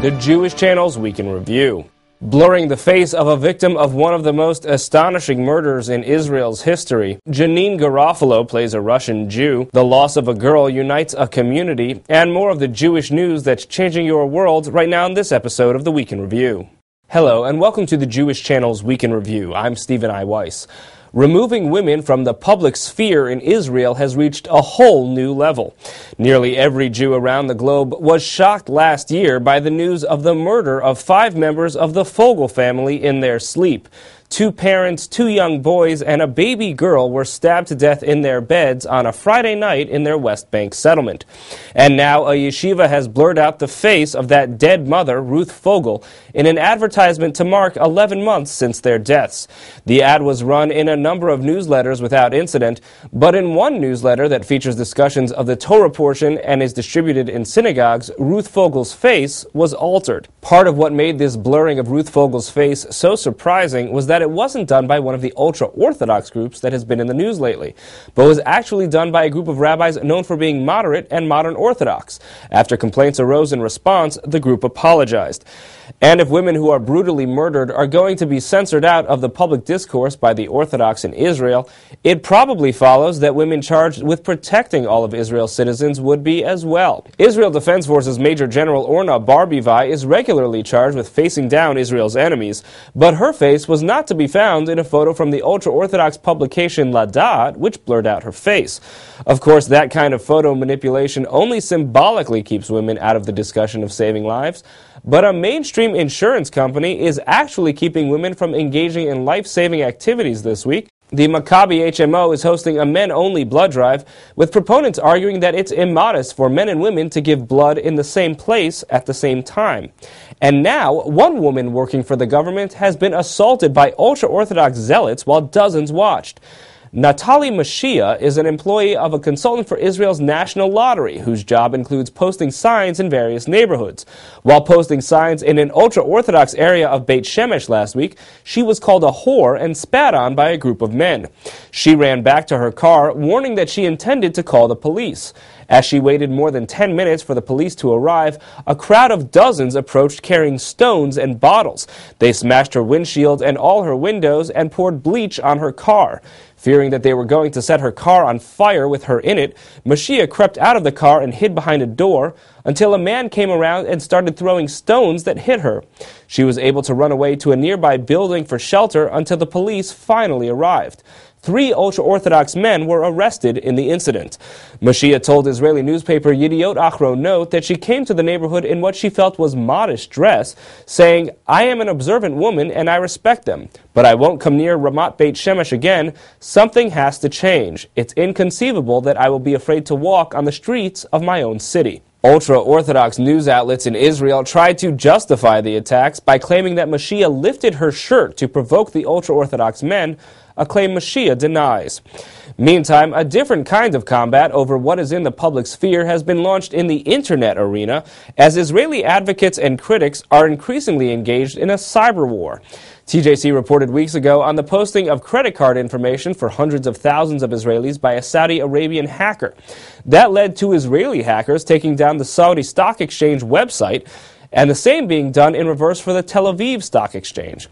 the Jewish Channel's Week in Review. Blurring the face of a victim of one of the most astonishing murders in Israel's history, Janine Garofalo plays a Russian Jew. The loss of a girl unites a community, and more of the Jewish news that's changing your world right now in this episode of the Week in Review. Hello, and welcome to the Jewish Channel's Week in Review. I'm Stephen I. Weiss. Removing women from the public sphere in Israel has reached a whole new level. Nearly every Jew around the globe was shocked last year by the news of the murder of 5 members of the Fogel family in their sleep. 2 parents, 2 young boys, and a baby girl were stabbed to death in their beds on a Friday night in their West Bank settlement. And now a yeshiva has blurred out the face of that dead mother, Ruth Fogel, in an advertisement to mark 11 months since their deaths. The ad was run in a number of newsletters without incident, but in one newsletter that features discussions of the Torah portion and is distributed in synagogues, Ruth Fogel's face was altered. Part of what made this blurring of Ruth Fogel's face so surprising was that it wasn't done by one of the ultra-Orthodox groups that has been in the news lately, but was actually done by a group of rabbis known for being moderate and modern Orthodox. After complaints arose in response, the group apologized. And if women who are brutally murdered are going to be censored out of the public discourse by the Orthodox in Israel, it probably follows that women charged with protecting all of Israel's citizens would be as well. Israel Defense Forces Major General Orna Barbivai is regularly charged with facing down Israel's enemies, but her face was not to be found in a photo from the ultra-Orthodox publication Ladat, which blurred out her face. Of course, that kind of photo manipulation only symbolically keeps women out of the discussion of saving lives, but a mainstream insurance company is actually keeping women from engaging in life-saving activities this week. The Maccabi HMO is hosting a men-only blood drive, with proponents arguing that it's immodest for men and women to give blood in the same place at the same time. And now, one woman working for the government has been assaulted by ultra-Orthodox zealots while dozens watched. Natalie Mashiach is an employee of a consultant for Israel's National Lottery, whose job includes posting signs in various neighborhoods. While posting signs in an ultra-Orthodox area of Beit Shemesh last week, she was called a whore and spat on by a group of men. She ran back to her car, warning that she intended to call the police. As she waited more than 10 minutes for the police to arrive, a crowd of dozens approached carrying stones and bottles. They smashed her windshield and all her windows and poured bleach on her car. Fearing that they were going to set her car on fire with her in it, Mashiach crept out of the car and hid behind a door until a man came around and started throwing stones that hit her. She was able to run away to a nearby building for shelter until the police finally arrived. 3 ultra-Orthodox men were arrested in the incident. Mashiach told Israeli newspaper Yediot Ahronot that she came to the neighborhood in what she felt was modest dress, saying, "I am an observant woman and I respect them, but I won't come near Ramat Beit Shemesh again. Something has to change. It's inconceivable that I will be afraid to walk on the streets of my own city." Ultra-Orthodox news outlets in Israel tried to justify the attacks by claiming that Mashiach lifted her shirt to provoke the ultra-Orthodox men, a claim Mashiach denies. Meantime, a different kind of combat over what is in the public sphere has been launched in the internet arena, as Israeli advocates and critics are increasingly engaged in a cyber war. TJC reported weeks ago on the posting of credit card information for hundreds of thousands of Israelis by a Saudi Arabian hacker. That led to Israeli hackers taking down the Saudi Stock Exchange website, and the same being done in reverse for the Tel Aviv Stock Exchange.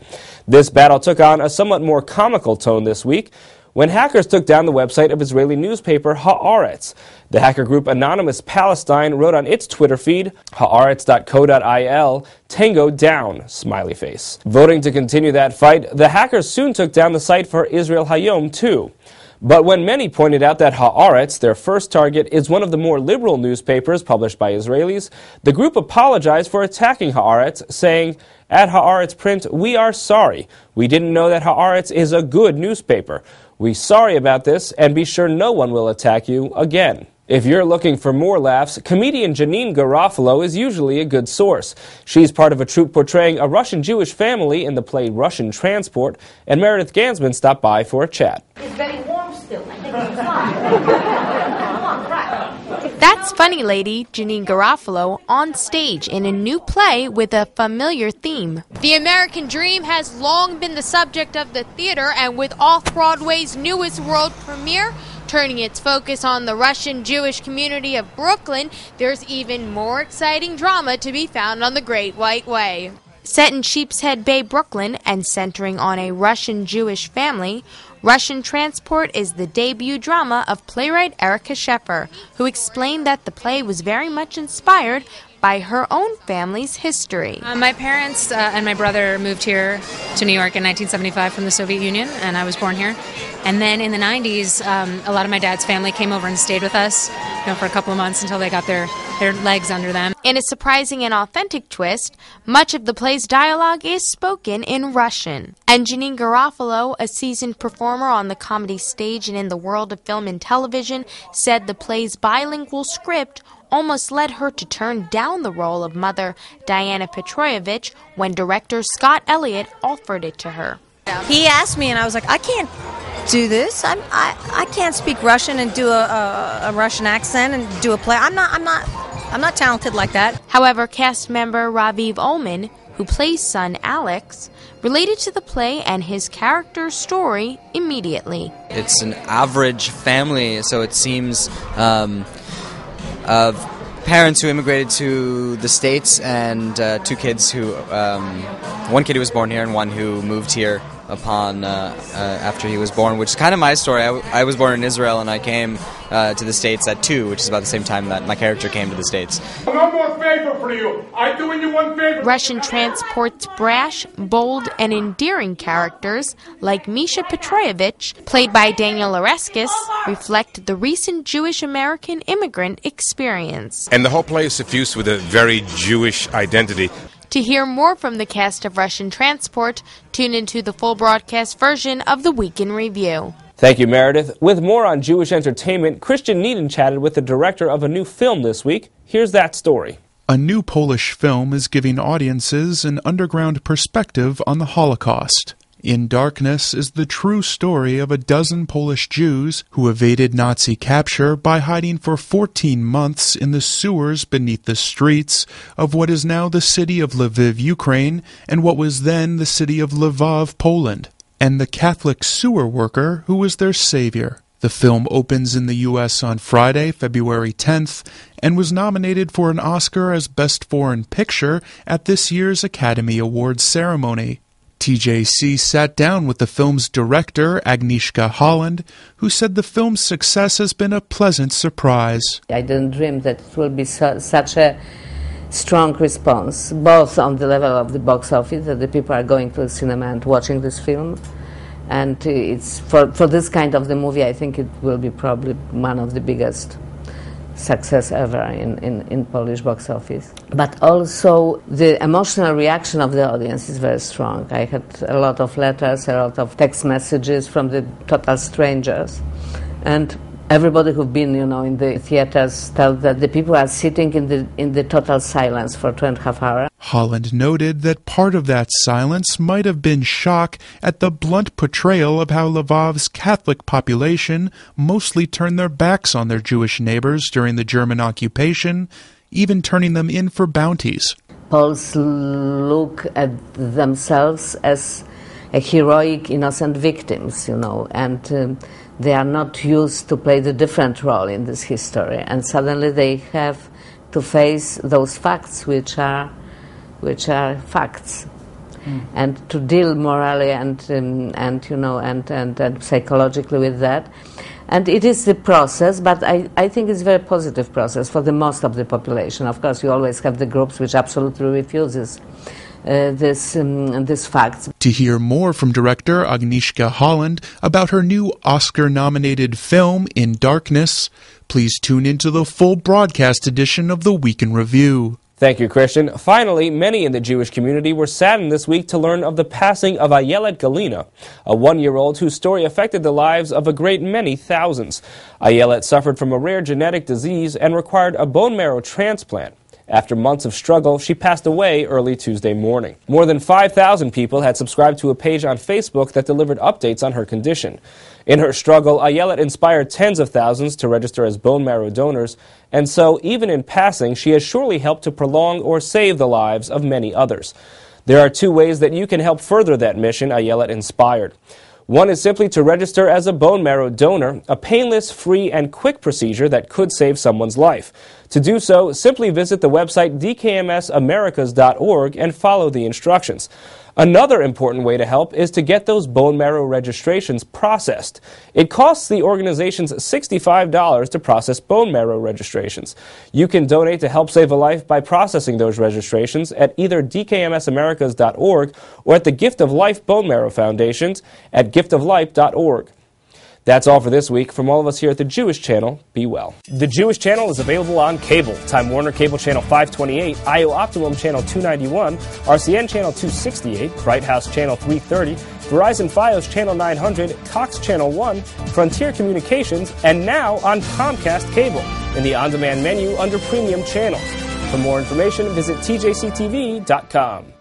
This battle took on a somewhat more comical tone this week when hackers took down the website of Israeli newspaper Haaretz. The hacker group Anonymous Palestine wrote on its Twitter feed, haaretz.co.il, Tango down, smiley face. Voting to continue that fight, the hackers soon took down the site for Israel Hayom too. But when many pointed out that Haaretz, their first target, is one of the more liberal newspapers published by Israelis, the group apologized for attacking Haaretz, saying, "At Haaretz Print, we are sorry. We didn't know that Haaretz is a good newspaper. We're sorry about this, and be sure no one will attack you again." If you're looking for more laughs, comedian Janine Garofalo is usually a good source. She's part of a troupe portraying a Russian Jewish family in the play Russian Transport, and Meredith Gansman stopped by for a chat. It's very warm still. I think it's fine. Come on, crack. That's funny lady Janine Garofalo on stage in a new play with a familiar theme. The American dream has long been the subject of the theater, and with Off-Broadway's newest world premiere, Turning its focus on the Russian Jewish community of Brooklyn, there's even more exciting drama to be found on the Great White Way. Set in Sheepshead Bay, Brooklyn, and centering on a Russian Jewish family, Russian Transport is the debut drama of playwright Erica Sheffer, who explained that the play was very much inspired by her own family's history. My parents and my brother moved here to New York in 1975 from the Soviet Union, and I was born here. And then in the 90s, a lot of my dad's family came over and stayed with us, for a couple of months until they got their legs under them. In a surprising and authentic twist, much of the play's dialogue is spoken in Russian. And Janeane Garofalo, a seasoned performer on the comedy stage and in the world of film and television, said the play's bilingual script almost led her to turn down the role of Mother Diana Petroyevich when director Scott Elliott offered it to her. He asked me, and I was like, I can't do this. I can't speak Russian and do a Russian accent and do a play. I'm not talented like that. However, cast member Raviv Ullman, who plays son Alex, related to the play and his character's story immediately. It's an average family, so it seems of parents who immigrated to the States and two kids who, one kid who was born here and one who moved here upon after he was born, which is kind of my story. I was born in Israel and I came to the States at 2, which is about the same time that my character came to the States. No more favor for you. I'm doing you one favor. Russian Transport's brash, bold, and endearing characters, like Misha Petroyevich, played by Daniel Oreskes, reflect the recent Jewish-American immigrant experience. And the whole play is suffused with a very Jewish identity. To hear more from the cast of Russian Transport, tune into the full broadcast version of the Week in Review. Thank you, Meredith. With more on Jewish entertainment, Christian Needham chatted with the director of a new film this week. Here's that story. A new Polish film is giving audiences an underground perspective on the Holocaust. In Darkness is the true story of a dozen Polish Jews who evaded Nazi capture by hiding for 14 months in the sewers beneath the streets of what is now the city of Lviv, Ukraine, and what was then the city of Lvov, Poland, and the Catholic sewer worker who was their savior. The film opens in the U.S. on Friday, February 10th, and was nominated for an Oscar as Best Foreign Picture at this year's Academy Awards ceremony. TJC sat down with the film's director, Agnieszka Holland, who said the film's success has been a pleasant surprise. I didn't dream that it will be such a strong response, both on the level of the box office, that the people are going to the cinema and watching this film. And it's for this kind of the movie, I think it will be probably one of the biggest success ever in Polish box office. But also the emotional reaction of the audience is very strong. I had a lot of letters, a lot of text messages from the total strangers. And everybody who've been, in the theaters tell that the people are sitting in the total silence for 2.5 hours. Holland noted that part of that silence might have been shock at the blunt portrayal of how Lvov's Catholic population mostly turned their backs on their Jewish neighbors during the German occupation, even turning them in for bounties. Poles look at themselves as a heroic, innocent victims, and they are not used to play the different role in this history. And suddenly they have to face those facts, which are facts, and to deal morally and psychologically with that. And it is the process, but I think it's a very positive process for the most of the population. Of course, you always have the groups which absolutely refuses this fact. To hear more from director Agnieszka Holland about her new Oscar-nominated film, In Darkness, please tune into the full broadcast edition of the Week in Review. Thank you, Christian. Finally, many in the Jewish community were saddened this week to learn of the passing of Ayelet Galina, a 1-year-old whose story affected the lives of a great many thousands. Ayelet suffered from a rare genetic disease and required a bone marrow transplant. After months of struggle, she passed away early Tuesday morning. More than 5,000 people had subscribed to a page on Facebook that delivered updates on her condition. In her struggle, Ayelet inspired tens of thousands to register as bone marrow donors, and so, even in passing, she has surely helped to prolong or save the lives of many others. There are 2 ways that you can help further that mission Ayelet inspired. One is simply to register as a bone marrow donor, a painless, free, and quick procedure that could save someone's life. To do so, simply visit the website dkmsamericas.org and follow the instructions. Another important way to help is to get those bone marrow registrations processed. It costs the organizations $65 to process bone marrow registrations. You can donate to help save a life by processing those registrations at either dkmsamericas.org or at the Gift of Life Bone Marrow Foundations at giftoflife.org. That's all for this week. From all of us here at the Jewish Channel, be well. The Jewish Channel is available on cable. Time Warner Cable Channel 528, IO Optimum Channel 291, RCN Channel 268, Bright House Channel 330, Verizon Fios Channel 900, Cox Channel 1, Frontier Communications, and now on Comcast Cable in the on-demand menu under Premium Channels. For more information, visit tjctv.com.